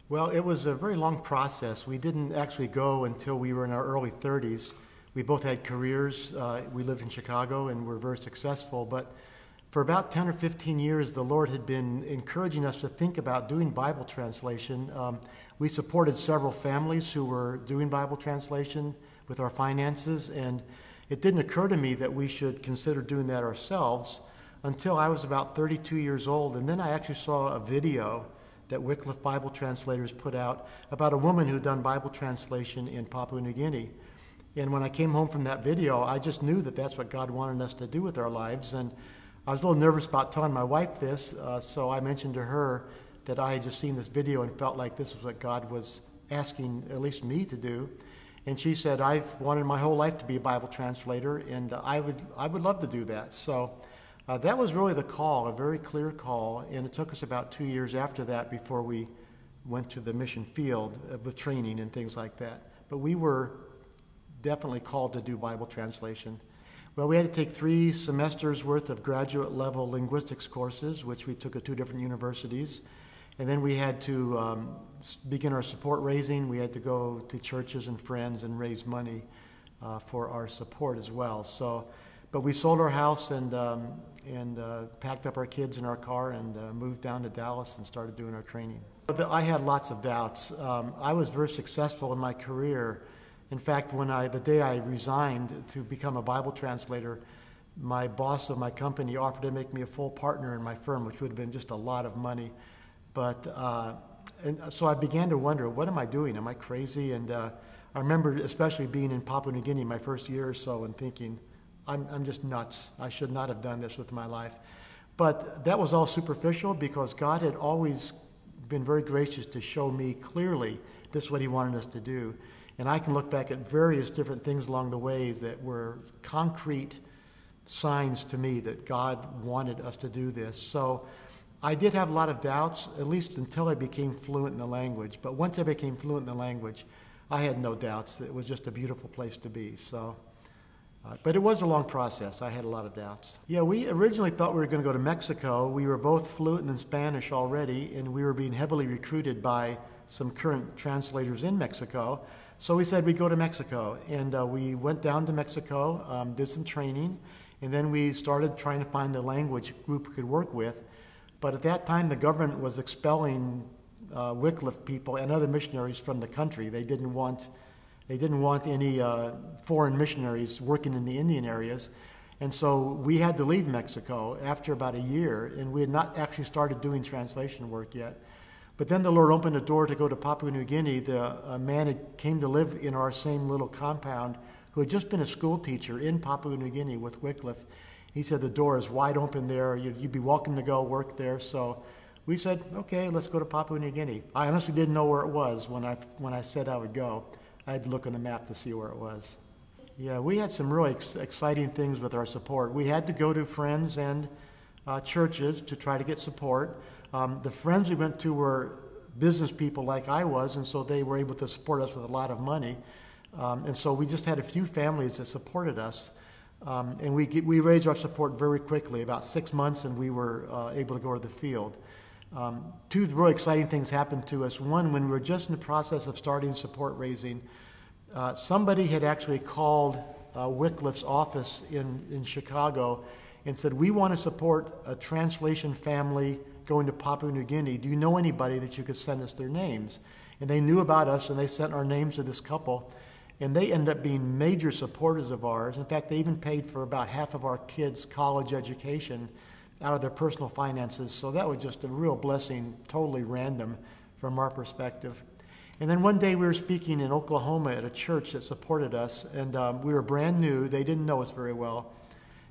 Well, it was a very long process. We didn't actually go until we were in our early 30s. We both had careers. We lived in Chicago and were very successful. But for about 10 or 15 years, the Lord had been encouraging us to think about doing Bible translation. We supported several families who were doing Bible translation with our finances, and it didn't occur to me that we should consider doing that ourselves until I was about 32 years old. And then I actually saw a video that Wycliffe Bible Translators put out about a woman who'd done Bible translation in Papua New Guinea. And when I came home from that video, I just knew that that's what God wanted us to do with our lives. And I was a little nervous about telling my wife this, so I mentioned to her that I had just seen this video and felt like this was what God was asking at least me to do. And she said, I've wanted my whole life to be a Bible translator, and I would love to do that. So that was really the call, a very clear call, and it took us about 2 years after that before we went to the mission field with training and things like that. But we were definitely called to do Bible translation. Well, we had to take 3 semesters worth of graduate level linguistics courses, which we took at 2 different universities. And then we had to begin our support raising. We had to go to churches and friends and raise money for our support as well. But we sold our house and packed up our kids in our car and moved down to Dallas and started doing our training. I had lots of doubts. I was very successful in my career. In fact, the day I resigned to become a Bible translator, my boss of my company offered to make me a full partner in my firm, which would have been just a lot of money. And so I began to wonder, what am I doing? Am I crazy? And I remember especially being in Papua New Guinea my first year or so and thinking, I'm just nuts. I should not have done this with my life. But that was all superficial because God had always been very gracious to show me clearly this is what he wanted us to do. And I can look back at various different things along the ways that were concrete signs to me that God wanted us to do this. So I did have a lot of doubts, at least until I became fluent in the language. But once I became fluent in the language, I had no doubts. It was just a beautiful place to be. But it was a long process. I had a lot of doubts. Yeah, we originally thought we were going to go to Mexico. We were both fluent in Spanish already, and we were being heavily recruited by some current translators in Mexico. So we said we'd go to Mexico, and we went down to Mexico, did some training, and then we started trying to find a language group we could work with. But at that time, the government was expelling Wycliffe people and other missionaries from the country. They didn't want any foreign missionaries working in the Indian areas. And so we had to leave Mexico after about a year, and we had not actually started doing translation work yet. But then the Lord opened a door to go to Papua New Guinea. A man had came to live in our same little compound who had just been a school teacher in Papua New Guinea with Wycliffe. He said the door is wide open there. You'd be welcome to go work there. So we said, okay, let's go to Papua New Guinea. I honestly didn't know where it was when I said I would go. I had to look on the map to see where it was. Yeah, we had some really exciting things with our support. We had to go to friends and churches to try to get support. The friends we went to were business people like I was, and so they were able to support us with a lot of money. And so we just had a few families that supported us. And we raised our support very quickly, about 6 months, and we were able to go to the field. 2 really exciting things happened to us. One, when we were just in the process of starting support raising, somebody had actually called Wycliffe's office in Chicago and said, we want to support a translation family going to Papua New Guinea. Do you know anybody that you could send us their names? And they knew about us, and they sent our names to this couple. And they ended up being major supporters of ours. In fact, they even paid for about half of our kids' college education out of their personal finances. So that was just a real blessing, totally random from our perspective. And then one day we were speaking in Oklahoma at a church that supported us, and we were brand new. They didn't know us very well.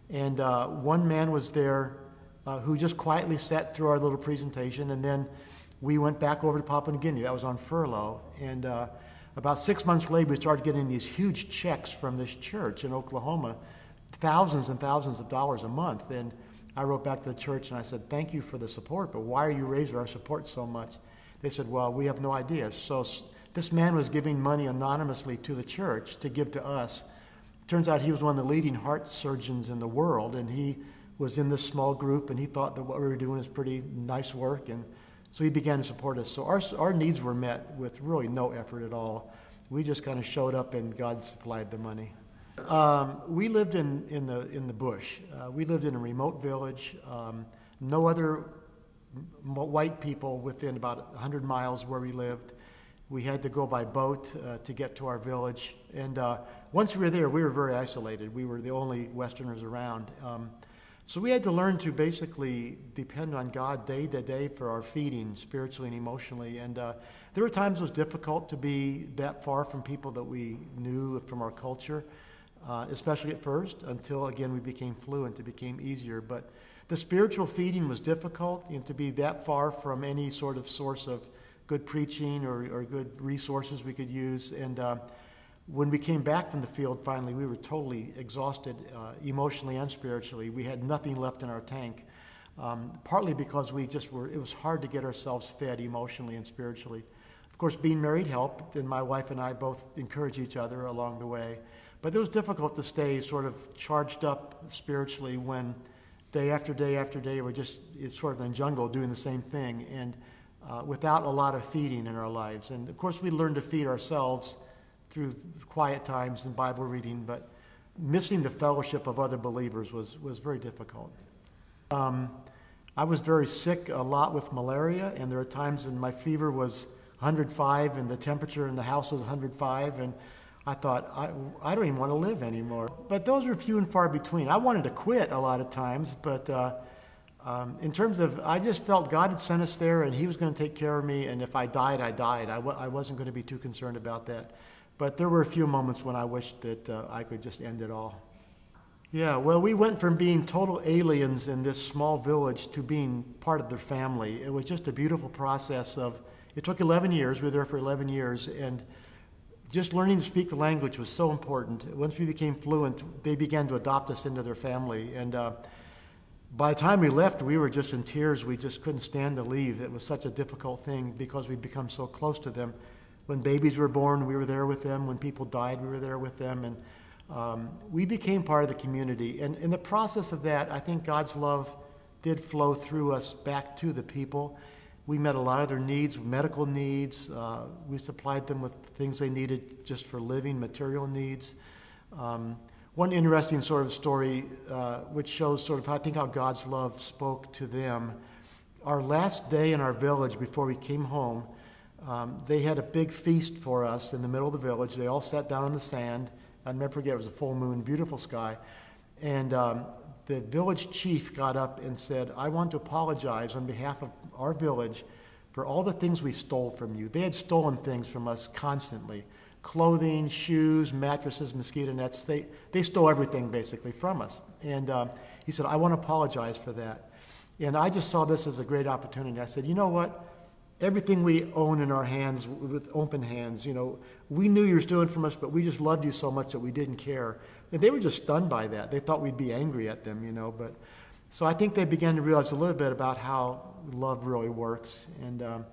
And one man was there who just quietly sat through our little presentation, and then we went back over to Papua New Guinea. That was on furlough. And about 6 months later, we started getting these huge checks from this church in Oklahoma, thousands and thousands of dollars a month. And I wrote back to the church and I said, thank you for the support, but why are you raising our support so much? They said, well, we have no idea. So this man was giving money anonymously to the church to give to us. Turns out he was one of the leading heart surgeons in the world, and he was in this small group, and he thought that what we were doing was pretty nice work. And So he began to support us. So our needs were met with really no effort at all. We just kind of showed up and God supplied the money. We lived in the bush. We lived in a remote village. No other white people within about 100 miles where we lived. We had to go by boat to get to our village. And once we were there, we were very isolated. We were the only Westerners around. So we had to learn to basically depend on God day to day for our feeding, spiritually and emotionally. And there were times it was difficult to be that far from people that we knew from our culture, especially at first, until, again, we became fluent. It became easier. But the spiritual feeding was difficult, and to be that far from any sort of source of good preaching or good resources we could use. And when we came back from the field, finally, we were totally exhausted emotionally and spiritually. We had nothing left in our tank, partly because it was hard to get ourselves fed emotionally and spiritually. Of course, being married helped, and my wife and I both encouraged each other along the way. But it was difficult to stay sort of charged up spiritually when day after day after day it's sort of in the jungle doing the same thing, and without a lot of feeding in our lives. And of course, we learned to feed ourselves through quiet times and Bible reading, but missing the fellowship of other believers was very difficult. I was very sick a lot with malaria, and there were times when my fever was 105 and the temperature in the house was 105, and I thought, I don't even want to live anymore. But those were few and far between. I wanted to quit a lot of times, but in terms of, I just felt God had sent us there and he was going to take care of me, and if I died, I died. I wasn't going to be too concerned about that. But there were a few moments when I wished that I could just end it all. Yeah, well, we went from being total aliens in this small village to being part of their family. It was just a beautiful process it took 11 years. We were there for 11 years, and just learning to speak the language was so important. Once we became fluent, they began to adopt us into their family. And by the time we left, we were just in tears. We just couldn't stand to leave. It was such a difficult thing because we'd become so close to them. When babies were born, we were there with them. When people died, we were there with them. And we became part of the community. And in the process of that, I think God's love did flow through us back to the people. We met a lot of their needs, medical needs. We supplied them with things they needed just for living, material needs. One interesting sort of story, which shows sort of, I think, how God's love spoke to them. Our last day in our village before we came home, they had a big feast for us in the middle of the village. They all sat down on the sand. I'll never forget, it was a full moon, beautiful sky. And the village chief got up and said, I want to apologize on behalf of our village for all the things we stole from you. They had stolen things from us constantly. Clothing, shoes, mattresses, mosquito nets. They stole everything basically from us. And he said, I want to apologize for that. And I just saw this as a great opportunity. I said, you know what? Everything we own in our hands, with open hands, we knew you were stealing from us, but we just loved you so much that we didn't care. And they were just stunned by that. They thought we'd be angry at them, but so I think they began to realize a little bit about how love really works. And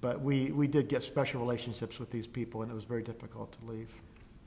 but we did get special relationships with these people, and it was very difficult to leave.